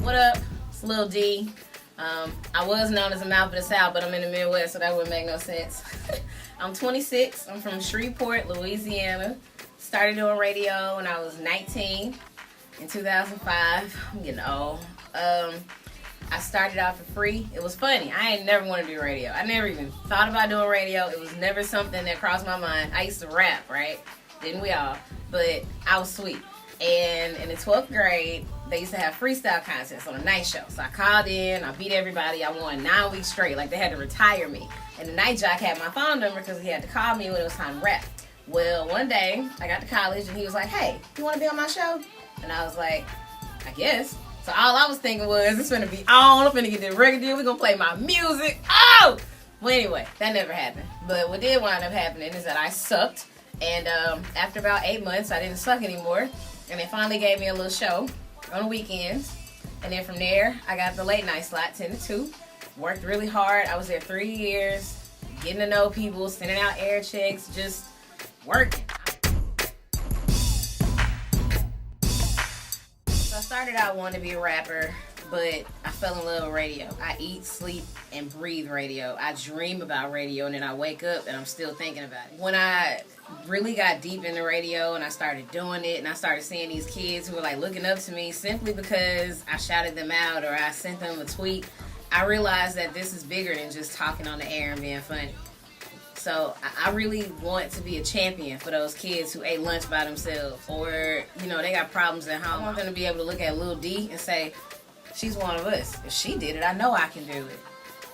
What up? It's lilD. I was known as a mouth of the South, but I'm in the Midwest, so that wouldn't make no sense. I'm 26. I'm from Shreveport, Louisiana. Started doing radio when I was 19 in 2005. I'm getting old. I started out for free. It was funny. I ain't never wanted to do radio. I never even thought about doing radio. It was never something that crossed my mind. I used to rap, right? Didn't we all? But I was sweet. And in the 12th grade, they used to have freestyle contests on a night show. So I called in, I beat everybody. I won 9 weeks straight. Like, they had to retire me. And the night jock had my phone number because he had to call me when it was time to rap. Well, one day, I got to college and he was like, hey, you want to be on my show? And I was like, I guess. So all I was thinking was, it's finna be on. I'm finna get this record deal. We're gonna play my music. Oh! Well, anyway, that never happened. But what did wind up happening is that I sucked. And after about 8 months, I didn't suck anymore. And they finally gave me a little show on the weekends. And then from there, I got the late night slot, 10 to 2. Worked really hard. I was there 3 years, getting to know people, sending out air checks, just working. So I started out wanting to be a rapper, but I fell in love with radio. I eat, sleep, and breathe radio. I dream about radio, and then I wake up and I'm still thinking about it. When I really got deep into radio and I started doing it and I started seeing these kids who were like looking up to me simply because I shouted them out or I sent them a tweet, I realized that this is bigger than just talking on the air and being funny. So I really want to be a champion for those kids who ate lunch by themselves or, you know, they got problems at home. I want them to be able to look at lilD and say, she's one of us. If she did it, I know I can do it.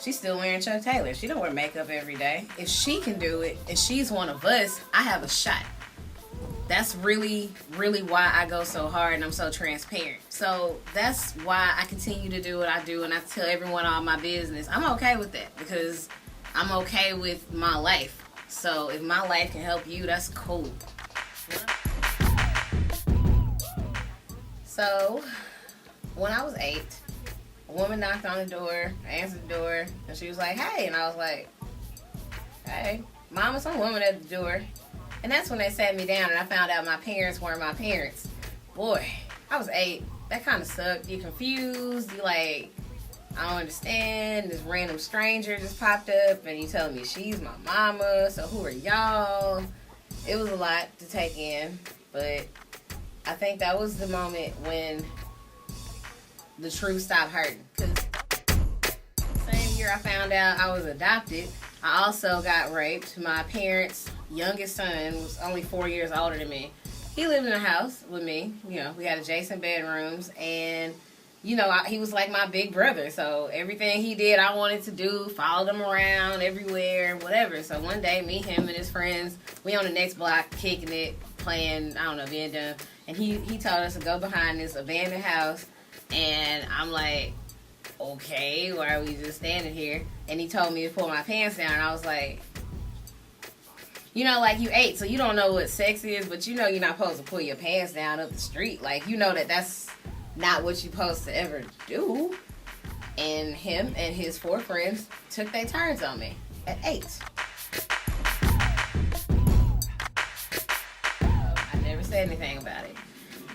She's still wearing Chuck Taylor. She don't wear makeup every day. If she can do it, and she's one of us, I have a shot. That's really, really why I go so hard and I'm so transparent. So that's why I continue to do what I do and I tell everyone all my business. I'm okay with that because I'm okay with my life. So if my life can help you, that's cool. So when I was 8, a woman knocked on the door, I answered the door, and she was like, hey, and I was like, hey, mama, some woman at the door. And that's when they sat me down and I found out my parents weren't my parents. Boy, I was 8. That kind of sucked. You're confused. You like, I don't understand. This random stranger just popped up and you telling me she's my mama, so who are y'all? It was a lot to take in, but I think that was the moment when the truth stopped hurting. Cause same year I found out I was adopted, I also got raped. My parents' youngest son was only 4 years older than me. He lived in a house with me. You know, we had adjacent bedrooms, and you know, he was like my big brother. So everything he did, I wanted to do. Followed him around everywhere, whatever. So one day, me, him, and his friends, we on the next block kicking it, playing, I don't know, being dumb. And he told us to go behind this abandoned house. And I'm like, okay, why are we just standing here? And he told me to pull my pants down. And I was like, you know, like you 8, so you don't know what sex is, but you know you're not supposed to pull your pants down up the street. Like, you know that that's not what you're supposed to ever do. And him and his 4 friends took their turns on me at 8. I never said anything about it.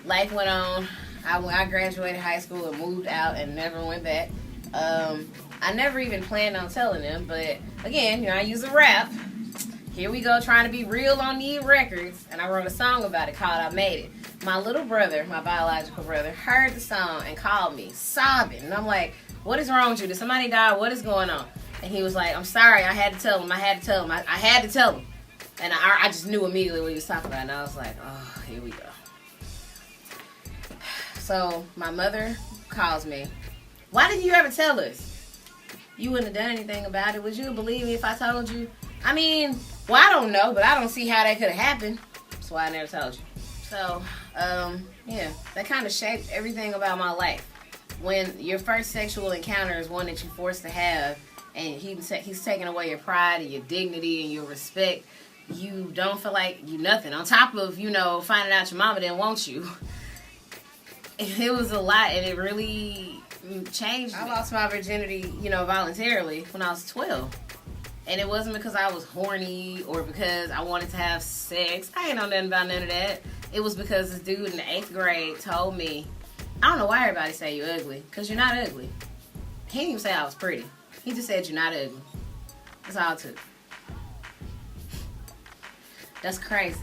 Life went on. I graduated high school and moved out and never went back. I never even planned on telling them, but again, you know, I use a rap. Here we go, trying to be real on these records, and I wrote a song about it called I Made It. My little brother, my biological brother, heard the song and called me sobbing, and I'm like, what is wrong with you? Did somebody die? What is going on? And he was like, I'm sorry, I had to tell him. I had to tell him. And I just knew immediately what he was talking about, and I was like, oh, here we go. So my mother calls me. Why didn't you ever tell us? You wouldn't have done anything about it. Would you believe me if I told you? I mean, well, I don't know, but I don't see how that could have happened. That's why I never told you. So, yeah, that kind of shaped everything about my life. When your first sexual encounter is one that you're forced to have, and he's taking away your pride and your dignity and your respect, you don't feel like you nothing. On top of, you know, finding out your mama didn't want you. It was a lot, and it really changed me. I lost my virginity, you know, voluntarily when I was 12. And it wasn't because I was horny or because I wanted to have sex. I ain't know nothing about none of that. It was because this dude in the 8th grade told me I don't know why everybody say you ugly, because you're not ugly. He didn't even say I was pretty. He just said you're not ugly. That's all it took. That's crazy.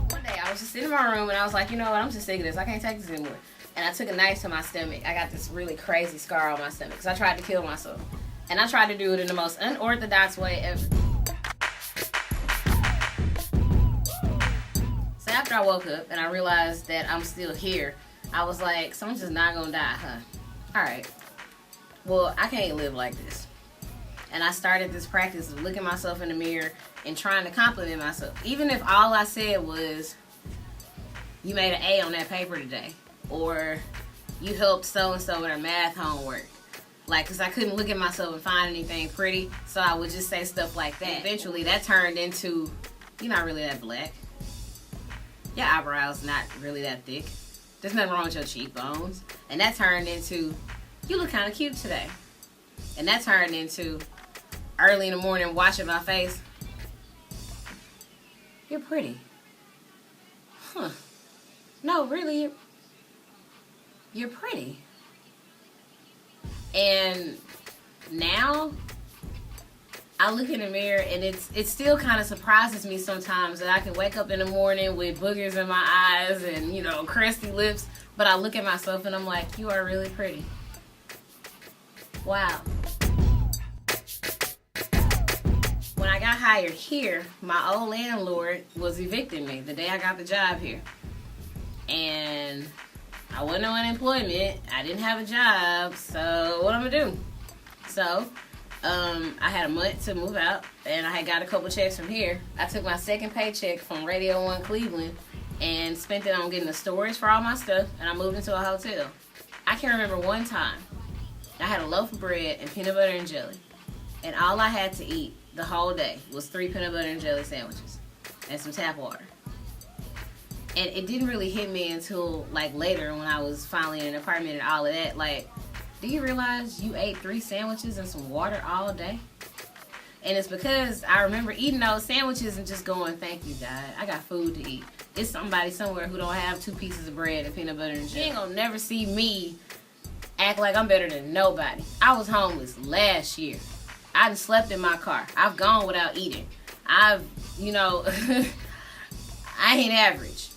One day I was just sitting in my room and I was like, you know what, I'm just sick of this. I can't take this anymore. And I took a knife to my stomach. I got this really crazy scar on my stomach because I tried to kill myself. And I tried to do it in the most unorthodox way ever. So after I woke up and I realized that I'm still here, I was like, someone's just not gonna die, huh? Alright. Well, I can't live like this. And I started this practice of looking myself in the mirror and trying to compliment myself. Even if all I said was, you made an A on that paper today. Or you helped so-and-so with her math homework. Like, because I couldn't look at myself and find anything pretty. So I would just say stuff like that. Eventually, that turned into, you're not really that black. Your eyebrows not really that thick. There's nothing wrong with your cheekbones. And that turned into, you look kind of cute today. And that turned into, early in the morning, washing my face. You're pretty. Huh. No, really, you're pretty. And now, I look in the mirror and it still kind of surprises me sometimes that I can wake up in the morning with boogers in my eyes and, you know, crusty lips. But I look at myself and I'm like, you are really pretty. Wow. When I got hired here, my old landlord was evicting me the day I got the job here. And I wasn't on unemployment. I didn't have a job. So what I'm gonna do? So I had a month to move out, and I had got a couple checks from here. I took my second paycheck from Radio 1 Cleveland and spent it on getting the storage for all my stuff, and I moved into a hotel. I can remember one time I had a loaf of bread and peanut butter and jelly, and all I had to eat the whole day was 3 peanut butter and jelly sandwiches and some tap water. And it didn't really hit me until like later when I was finally in an apartment and all of that. Like, do you realize you ate 3 sandwiches and some water all day? And it's because I remember eating those sandwiches and just going, thank you, God. I got food to eat. It's somebody somewhere who don't have 2 pieces of bread and peanut butter and jelly. You ain't gonna never see me act like I'm better than nobody. I was homeless last year. I done slept in my car. I've gone without eating. I've, you know, I ain't average.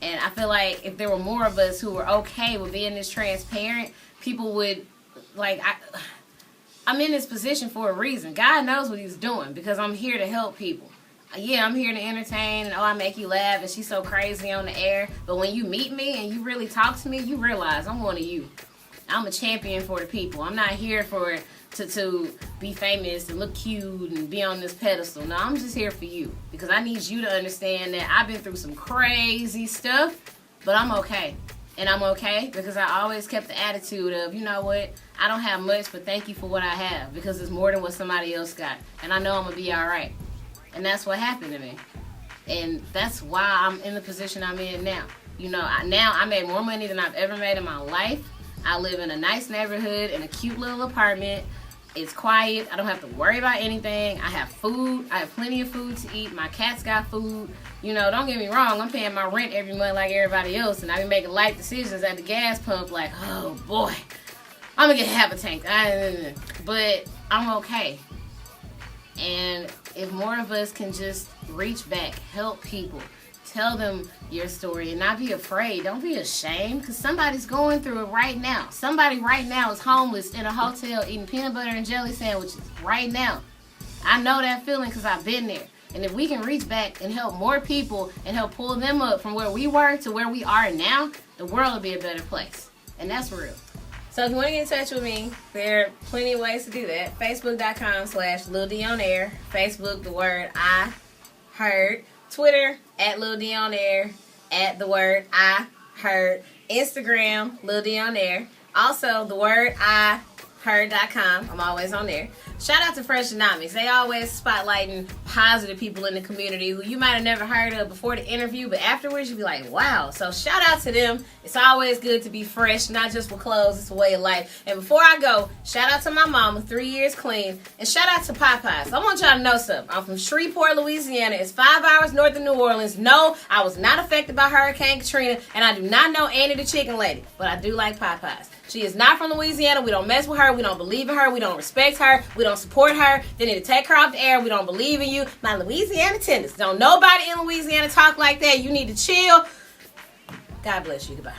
And I feel like if there were more of us who were okay with being this transparent, people would, like, I'm in this position for a reason. God knows what he's doing because I'm here to help people. Yeah, I'm here to entertain, and I make you laugh, and she's so crazy on the air. But when you meet me and you really talk to me, you realize I'm one of you. I'm a champion for the people. I'm not here for to be famous and look cute and be on this pedestal. No, I'm just here for you because I need you to understand that I've been through some crazy stuff, but I'm okay. And I'm okay because I always kept the attitude of, you know what, I don't have much, but thank you for what I have because it's more than what somebody else got. And I know I'm going to be all right. And that's what happened to me. And that's why I'm in the position I'm in now. You know, now I make more money than I've ever made in my life. I live in a nice neighborhood in a cute little apartment. It's quiet. I don't have to worry about anything. I have food. I have plenty of food to eat. My cats got food. You know, don't get me wrong. I'm paying my rent every month like everybody else. And I be making life decisions at the gas pump like, oh, boy. I'm going to get half a tank. But I'm okay. And if more of us can just reach back, help people, tell them your story and not be afraid. Don't be ashamed because somebody's going through it right now. Somebody right now is homeless in a hotel eating peanut butter and jelly sandwiches right now. I know that feeling because I've been there. And if we can reach back and help more people and help pull them up from where we were to where we are now, the world will be a better place. And that's real. So if you want to get in touch with me, there are plenty of ways to do that. Facebook.com/lilDOnAir. Facebook, the word I heard. Twitter, @lilDOnAir, @ the word I heard. Instagram, lilDOnAir. Also, the word I TheWordEyeHeard.com. I'm always on there. Shout out to FreshEnomics. They always spotlighting positive people in the community who you might have never heard of before the interview, but afterwards you be like, wow. So shout out to them. It's always good to be fresh, not just for clothes, it's a way of life. And before I go, shout out to my mama, 3 years clean, and shout out to Popeye. I want y'all to know something. I'm from Shreveport, Louisiana. It's 5 hours north of New Orleans. No, I was not affected by Hurricane Katrina, and I do not know Annie the Chicken Lady, but I do like Popeyes. She is not from Louisiana. We don't mess with her. We don't believe in her. We don't respect her. We don't support her. They need to take her off the air. We don't believe in you. My Louisiana tenants. Don't nobody in Louisiana talk like that. You need to chill. God bless you. Goodbye.